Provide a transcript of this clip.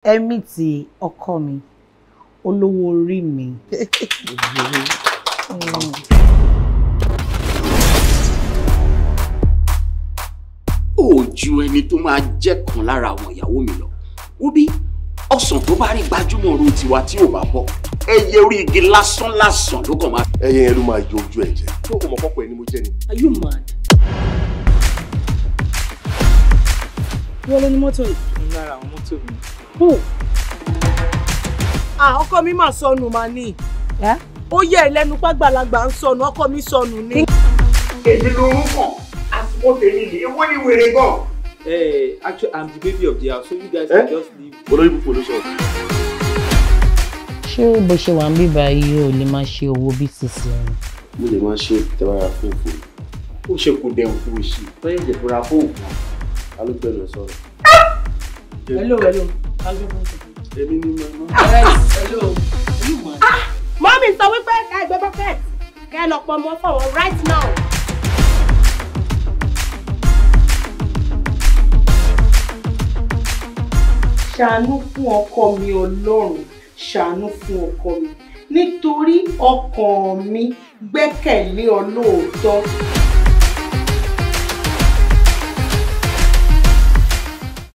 Kemity ọkọ mi, olówó orí mi. Ojú ẹni tó máa jẹ́ kan lára àwọn ìyàwó mi lọ. Ubi ọsàn tó bá rí gbajúmọ̀ ru tiwa tí ò bá bọ́. Ẹyẹ orí igi lásán lásán ló kàn máa. Ẹyẹ yẹn ló máa yọ ojú ẹ̀ jẹ. Tó o mọ̀ pọ́pọ́ ẹ ni mo jẹ́ ni. Are you mad? Wọ́n ló ní mọ́tò yìí. Lára àwọn mọ́tò mi. Ọkọ mi máa sọnù mà ní. Ó yẹ ìlẹ́nu pàgbàlagbà ń sọnù, ọkọ mi sọnù ní. Èmi lorún kàn, àsìkò tèmi ni, èwo ni wèrè gan. Actually, I'm the baby of the house, so you guys can just leave. Olóyìnbó pollution. Ṣé bó ṣe wà ń bí báyìí o lè máa ṣe owó bí sísè ẹni? Mo lè máa ṣe tẹ́wàrà fún òfin. Ó ṣe kò dẹ̀ òkú òṣì, lọ́yẹ̀ jẹ̀ fúnra fún òkú. Alúgbẹ̀lẹ̀ sọ̀rọ̀. Hello. Èmi ni màmá. Hello. Mọ́mí sọ wípé ká ẹgbẹ́ bucket kẹ́ ẹ lọ pọ̀ mọ́ fọwọ́ right now. Ṣàánú fún ọkọ mi Ọlọ́run, ṣàánú fún ọkọ mi nítorí ọkàn mi gbẹ́kẹ̀lé ọ lóòótọ́.